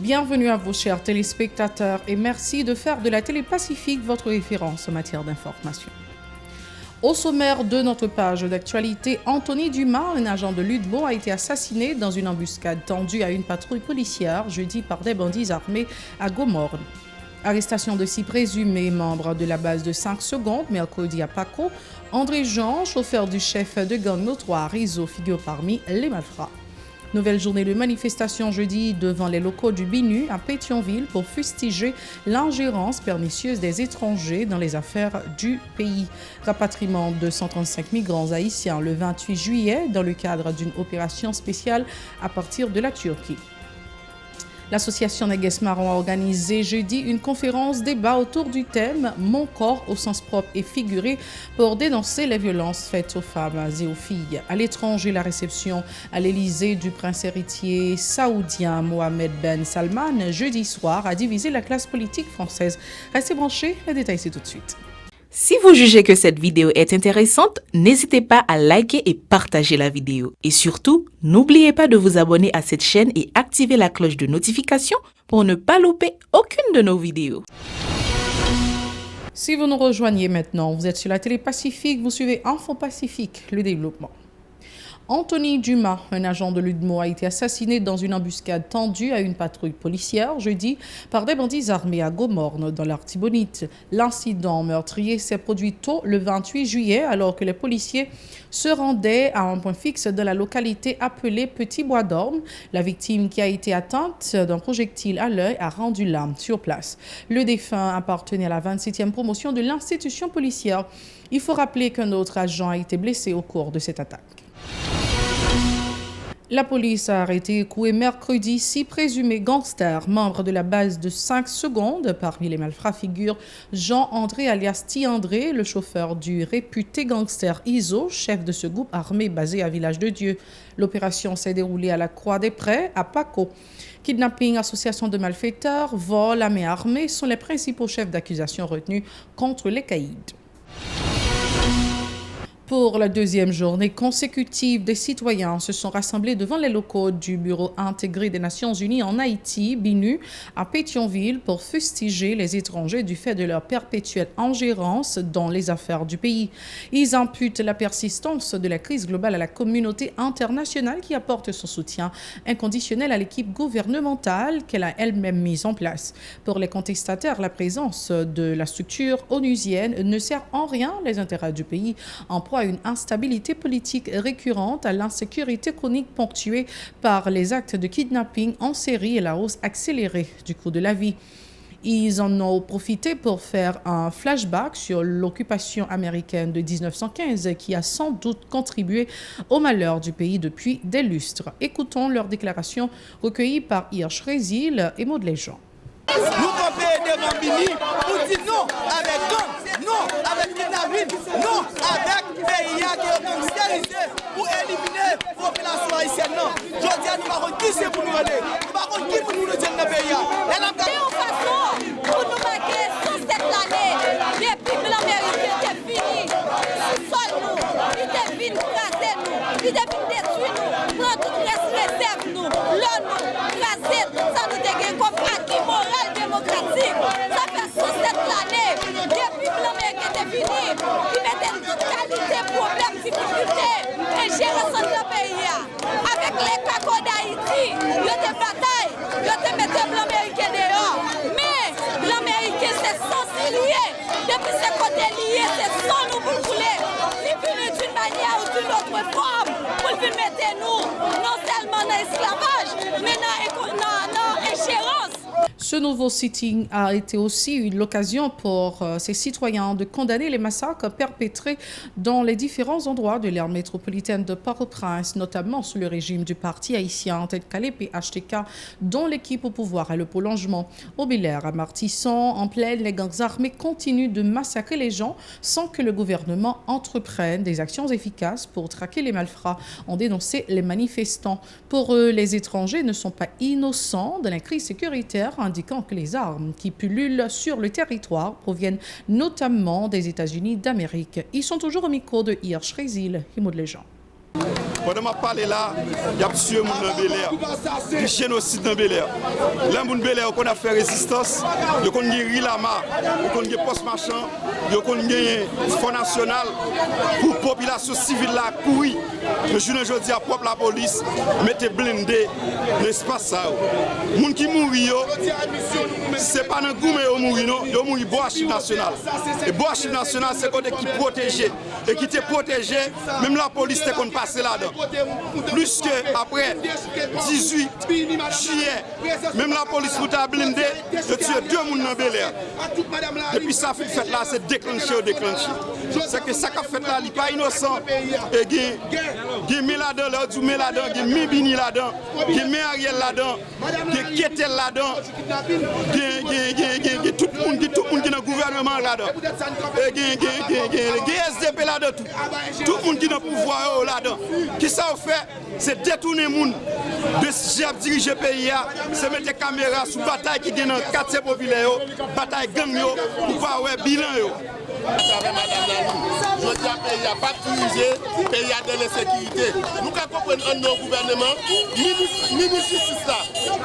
Bienvenue à vous, chers téléspectateurs, et merci de faire de la Télé Pacifique votre référence en matière d'information. Au sommaire de notre page d'actualité, Anthony Dumas, un agent de l'UDMO, a été assassiné dans une embuscade tendue à une patrouille policière jeudi par des bandits armés à Gomorrhe. Arrestation de 6 présumés membres de la base de 5 secondes, mercredi à Paco. André Jean, chauffeur du chef de gang notoire ISO, figure parmi les malfrats. Nouvelle journée de manifestation jeudi devant les locaux du BINU à Pétionville pour fustiger l'ingérence pernicieuse des étrangers dans les affaires du pays. Rapatriement de 135 migrants haïtiens le 28 juillet dans le cadre d'une opération spéciale à partir de la Turquie. L'association Neges Marron a organisé jeudi une conférence débat autour du thème « Mon corps au sens propre et figuré » pour dénoncer les violences faites aux femmes et aux filles. À l'étranger, la réception à l'Élysée du prince héritier saoudien Mohamed Ben Salman jeudi soir a divisé la classe politique française. Restez branchés, les détails c'est tout de suite. Si vous jugez que cette vidéo est intéressante, n'hésitez pas à liker et partager la vidéo. Et surtout, n'oubliez pas de vous abonner à cette chaîne et activer la cloche de notification pour ne pas louper aucune de nos vidéos. Si vous nous rejoignez maintenant, vous êtes sur la Télé Pacifique, vous suivez Info Pacifique, le développement. Anthony Dumas, un agent de l'UDMO, a été assassiné dans une embuscade tendue à une patrouille policière jeudi par des bandits armés à Gomorrhe, dans l'Artibonite. L'incident meurtrier s'est produit tôt le 28 juillet alors que les policiers se rendaient à un point fixe de la localité appelée Petit Bois d'Orme. La victime, qui a été atteinte d'un projectile à l'œil, a rendu l'âme sur place. Le défunt appartenait à la 27e promotion de l'institution policière. Il faut rappeler qu'un autre agent a été blessé au cours de cette attaque. La police a arrêté et écroué mercredi 6 présumés gangsters, membres de la base de 5 secondes. Parmi les malfrats figure Jean-André alias T-André, le chauffeur du réputé gangster ISO, chef de ce groupe armé basé à Village de Dieu. L'opération s'est déroulée à la Croix des Prés, à Paco. Kidnapping, association de malfaiteurs, vol à main armée sont les principaux chefs d'accusation retenus contre les caïds. Pour la deuxième journée consécutive, des citoyens se sont rassemblés devant les locaux du Bureau intégré des Nations Unies en Haïti, BINU, à Pétionville pour fustiger les étrangers du fait de leur perpétuelle ingérence dans les affaires du pays. Ils imputent la persistance de la crise globale à la communauté internationale qui apporte son soutien inconditionnel à l'équipe gouvernementale qu'elle a elle-même mise en place. Pour les contestataires, la présence de la structure onusienne ne sert en rien les intérêts du pays en à une instabilité politique récurrente, à l'insécurité chronique ponctuée par les actes de kidnapping en série et la hausse accélérée du coût de la vie. Ils en ont profité pour faire un flashback sur l'occupation américaine de 1915 qui a sans doute contribué au malheur du pays depuis des lustres. Écoutons leurs déclarations recueillies par Hirsch Résil et Maud Léjean. Nous camper devant Bini pour dire non avec gang, non avec kidnapping, non avec PIA qui est gangsterisé pour éliminer la population haïtienne. Je dis à nous, par contre, qui c'est pour nous aller? Nous par contre, qui pour nous le dire dans le pays? Et la façon pour nous marquer sur cette année, depuis que l'Amérique était fini, sol nous, il était fini craser nous, il était fini détruire nous, prendre toute réserve nous, l'on nous, craser tout ça nous dégaine comme acquis moral démocratique. Ça fait sur cette année, depuis que l'Amérique était fini, il mettait toute qualité, problème, difficulté, et gérer son pays. Avec les cacos d'Haïti, il y a des batailles, il y a des méthodes l'Amérique dehors. Mais l'Amérique, c'est censé lier. Depuis ce côté lié, c'est sans nous pour couler. Il finit d'une manière ou d'une autre forme pour le mettre nous, non seulement dans l'esclavage, mais dans l'échéance. Ce nouveau sitting a été aussi l'occasion pour ces citoyens de condamner les massacres perpétrés dans les différents endroits de l'aire métropolitaine de Port-au-Prince, notamment sous le régime du parti haïtien en tête Calais PHTK, dont l'équipe au pouvoir a le prolongement. Au Bel-Air, à Martisson, en plaine, les gangs armés continuent de massacrer les gens sans que le gouvernement entreprenne des actions efficaces pour traquer les malfrats, ont dénoncé les manifestants. Pour eux, les étrangers ne sont pas innocents de la crise sécuritaire, indiquant que les armes qui pullulent sur le territoire proviennent notamment des États-Unis d'Amérique. Ils sont toujours au micro de Hirsch Résil et Maud Léjean. Pendant que je parle là, il y a tué mon dans Bel Air. Du génocide dans Bel Air. Là, mon Bel Air, on a fait résistance, on a gagné Rilama, on a gagné Post Marchand, on a gagné Fonds National pour la population civile là courir. Le jour aujourd'hui, à propre la police, mettez blindé l'espace. Les gens qui mourent, ce n'est pas dans le goût, mais ils mourent, ils mourent au archive national. Et le archive national, c'est côté qui protégé. Et qui était protégé, même la police était qu'on passe là-dedans. Plus qu'après 18 juillet, même la police pour ta blindé, de tuer 2 personnes dans Bel Air. Depuis ça fait là, c'est déclenché. C'est que ça qu'a fait là, il n'est pas innocent. Et il y a Méladan là, il y a Mibini là-dedans, il y a Ariel là-dedans, il y a Ketel là-dedans, il y a tout le monde qui est dans le gouvernement là-dedans. Il y a SDP là-dedans, tout le monde qui est dans le pouvoir là-dedans. Qui ça fait? C'est détourner les gens de diriger le pays, c'est mettre des caméras sous bataille qui est dans le quartier populaire, bataille gang, pour pas avoir bilan. Je dis à pays a pas dirigé, pays a de l'insécurité. Nous comprenons un non gouvernement, ni justice là,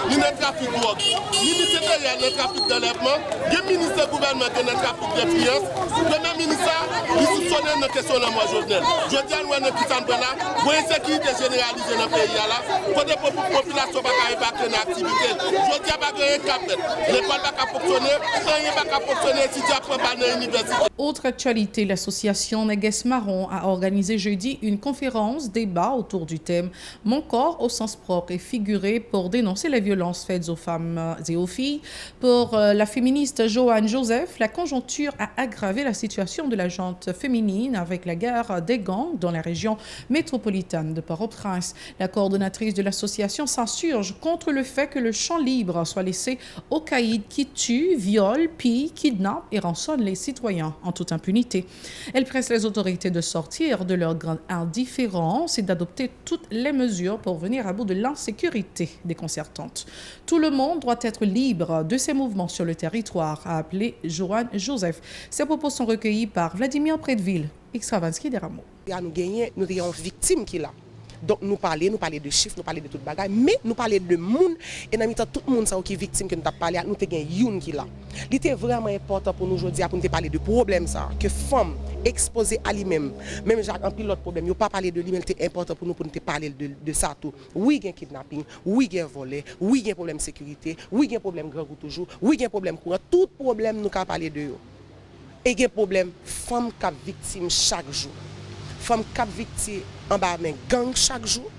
ni le trafic de drogue, ni le secrétaire le trafic d'enlèvement, ni le ministre du gouvernement qui est le trafic de finances. Le même ministre, il soupçonne nos questions là, moi, Jovenel. Je dis à nous, nous qui sommes là, pour l'insécurité généralisée dans le pays là, pour la population pas évacuer l'activité. Je dis à pas gagner cap, l'école pas fonctionner, rien pas fonctionner si tu apprends pas dans l'université. Autre actualité, l'association Néguès Marron a organisé jeudi une conférence débat autour du thème « Mon corps au sens propre et figuré » pour dénoncer les violences faites aux femmes et aux filles. Pour la féministe Joanne Joseph, la conjoncture a aggravé la situation de la gente féminine avec la guerre des gangs dans la région métropolitaine de Port-au-Prince. La coordonnatrice de l'association s'insurge contre le fait que le champ libre soit laissé aux caïds qui tuent, violent, pillent, kidnappent et rançonnent les citoyens en toute impunité. Elle presse les autorités de sortir de leur grande indifférence et d'adopter toutes les mesures pour venir à bout de l'insécurité déconcertante. Tout le monde doit être libre de ses mouvements sur le territoire, a appelé Joanne Joseph. Ces propos sont recueillis par Vladimir Prédeville, Extravansky des Rameaux. Nous avons une victime qui est là. Donc nous parler de chiffres, nous parler de toute bagaille, mais nous parler de monde et dans temps tout le monde qui est victime que nous t'a parlé, nous avons une qui là. Il était vraiment important pour nous aujourd'hui pour nous parler de problème ça que femme exposée à lui-même, même Jacques en pilote problème, il pas parler de lui mais c'est important pour nous parler de ça tout. Oui, il y a kidnapping, oui, il y a volé, oui, il y a problème sécurité, oui, il y a problème grand goût toujours, oui, il y a problème courant, tout problème nous ca parler de eux. Et il y a problème femme qui victime chaque jour. Femme qui victime en bas men gang chaque jour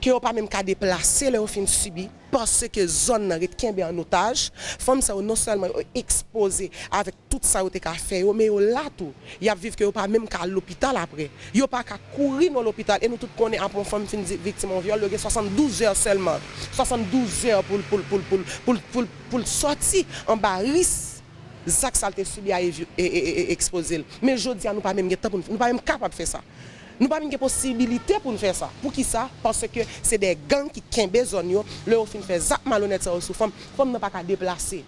qui n'ont pas même qu'à déplacer leur fin subi parce que zone n'a rien en otage femme ça non seulement exposé avec tout ça au qu'a fait mais là tout y a vivre que pas même qu'à l'hôpital après yo pas qu'à courir dans l'hôpital et nous tout connaît en femme fin victime en viol 72 heures seulement 72 heures pour sortir en bas risque ça que ça a subi à exposer mais je dis nous pas même temps nous pas même capable de faire ça. Nous n'avons pas de possibilité pour nous faire ça. Pour qui ça? Parce que c'est des gangs qui kembe zone yo, leur fin fait zap malhonnête ça sous femme, femme n'a pas qu'à déplacer.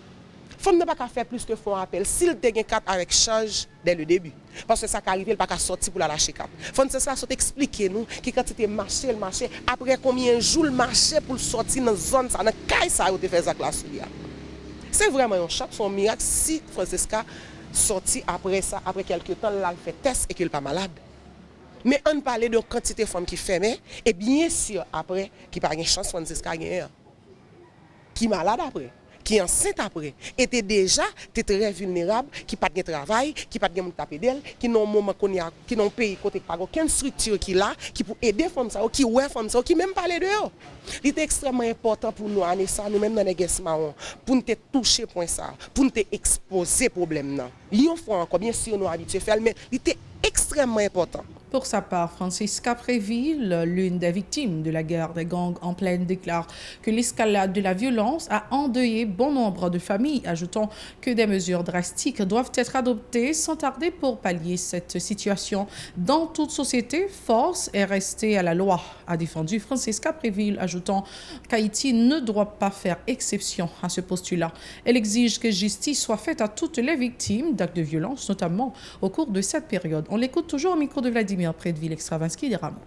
Femme n'a pas qu'à faire plus que font appel. S'il te gagne 4 avec charge dès le début. Parce que ça qui arrive, il pas qu'à sortir pour la lâcher 4. Femme c'est ça saute expliquer nous qui quand tu marché le marché après combien de jours le marché pour sortir dans zone ça dans caille ça te fait ça classe là. C'est vraiment un choc, son miracle si Francesca sorti après ça après quelques temps là elle fait test et qu'elle pas malade. Mais on parlait de quantité de femmes qui fermaient et bien sûr après qui pas une chance Francesca gagner qui malade après qui est enceinte après était déjà très vulnérable qui pas de travail qui pas de monde taper d'elle qui non moment qui non pays côté pas aucune structure qui là qui pour aider femmes ça qui ouais femmes ça qui même parler de eux. Il est extrêmement important pour nous Anessa nous même dans Néguès Marron pour nous toucher point ça pour nous exposer problème là. Une fois encore bien sûr nous habitués faire mais il était extrêmement important. Pour sa part, Francisca Préville, l'une des victimes de la guerre des gangs en pleine, déclare que l'escalade de la violence a endeuillé bon nombre de familles, ajoutant que des mesures drastiques doivent être adoptées sans tarder pour pallier cette situation. Dans toute société, force est restée à la loi, a défendu Francisca Préville, ajoutant qu'Haïti ne doit pas faire exception à ce postulat. Elle exige que justice soit faite à toutes les victimes d'actes de violence, notamment au cours de cette période. On l'écoute toujours au micro de Vladimir Prédeville, Extravansky des Rameaux.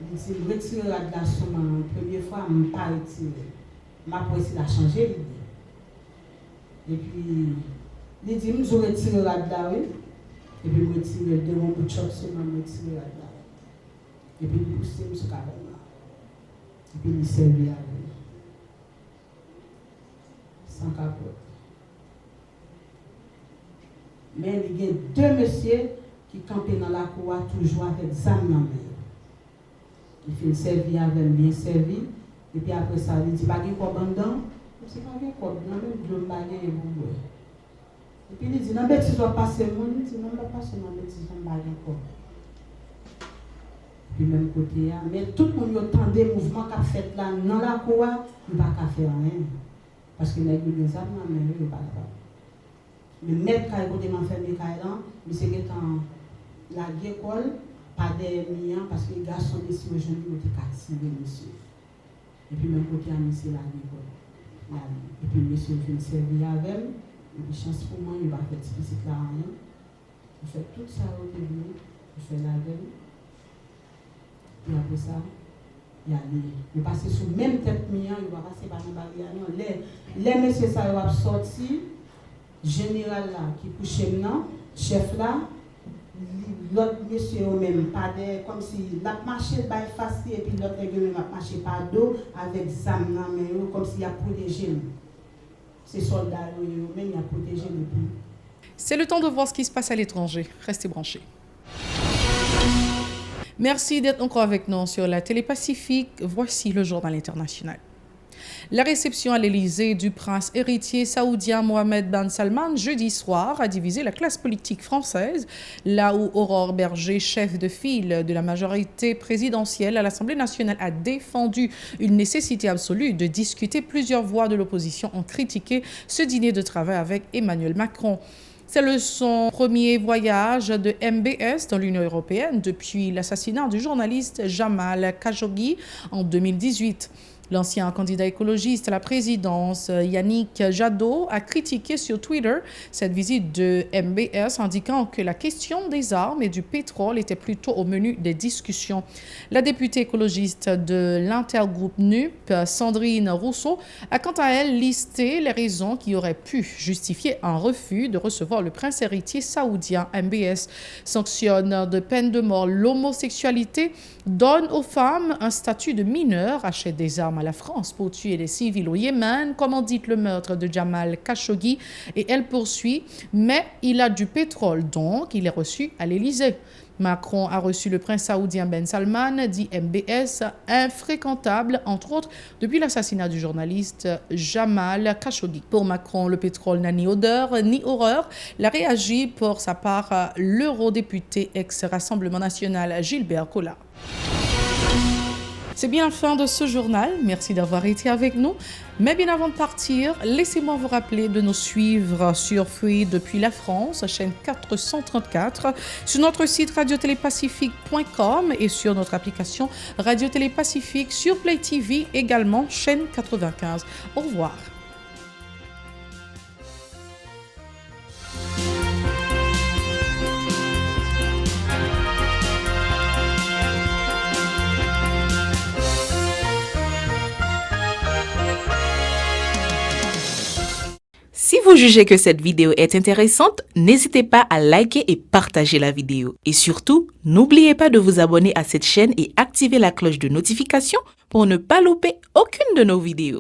Il dit, retirer la glace, la première fois, je ne pas retirer. Je vais essayer de changer l'idée. Et puis, il dit, je vais retirer la glace, et puis je retire deux bouts de choc, je retire la glace. Et puis, il pousse sur le carré. Et puis, il servait à lui. Sans capote. Mais il y a deux messieurs qui campaient dans la cour toujours avec des âmes dans la main. Il fait servir avec bien servi. Et puis après ça, il dit, pas de quoi dedans. C'est pas de quoi dedans, même de l'eau et vous. Et puis il dit, non, mais tu dois passer, il dit, non, je ne vais pas passer, non, mais tu dois pas quoi. Puis même côté, mais tout le monde entend des mouvements qu'a fait là dans la cour, il ne va pas faire rien. Parce qu'il y a des âmes dans la main, il ne va pas faire. Le maître qui a été enfermé, mais c'est dans la école, pas des miens, parce que les garçons des si jeunes ont été captivés, monsieur. Et puis, même côté, c'est la école. Et puis, monsieur vient servir avec elle, et puis, chance pour moi, il va faire ce petit là rien. Il fait tout ça au début, il fait la veille. Puis après ça, il passe sous même tête mienne, il va passer par une barrière. Les messieurs, ça va sortir. Général là, qui couche maintenant, chef là, l'autre monsieur au même, pas de, comme si la marché by facile et puis l'autre même a marché par dos avec zam dans mais comme s'il a protégé. Ces soldats même il a protégé le pays. C'est le temps de voir ce qui se passe à l'étranger. Restez branchés. Merci d'être encore avec nous sur la Télé Pacifique. Voici le journal international. La réception à l'Élysée du prince héritier saoudien Mohammed Ben Salman jeudi soir a divisé la classe politique française, là où Aurore Berger, chef de file de la majorité présidentielle à l'Assemblée nationale, a défendu une nécessité absolue de discuter. Plusieurs voix de l'opposition ont critiqué ce dîner de travail avec Emmanuel Macron. C'est son premier voyage de MBS dans l'Union européenne depuis l'assassinat du journaliste Jamal Khashoggi en 2018. L'ancien candidat écologiste à la présidence, Yannick Jadot, a critiqué sur Twitter cette visite de MBS, indiquant que la question des armes et du pétrole était plutôt au menu des discussions. La députée écologiste de l'intergroupe NUP, Sandrine Rousseau, a quant à elle listé les raisons qui auraient pu justifier un refus de recevoir le prince héritier saoudien. MBS sanctionne de peine de mort l'homosexualité, donne aux femmes un statut de mineur, achète des armes à la France pour tuer les civils au Yémen, commandite le meurtre de Jamal Khashoggi, et elle poursuit, mais il a du pétrole, donc il est reçu à l'Élysée. Macron a reçu le prince saoudien Ben Salman, dit MBS, infréquentable, entre autres, depuis l'assassinat du journaliste Jamal Khashoggi. Pour Macron, le pétrole n'a ni odeur ni horreur. Il a réagi pour sa part l'eurodéputé ex-Rassemblement national Gilbert Collard. C'est bien la fin de ce journal. Merci d'avoir été avec nous. Mais bien avant de partir, laissez-moi vous rappeler de nous suivre sur Free depuis la France, chaîne 434, sur notre site radiotélépacifique.com et sur notre application Radio Télé Pacifique sur Play TV, également chaîne 95. Au revoir. Si vous jugez que cette vidéo est intéressante, n'hésitez pas à liker et partager la vidéo. Et surtout, n'oubliez pas de vous abonner à cette chaîne et activer la cloche de notification pour ne pas louper aucune de nos vidéos.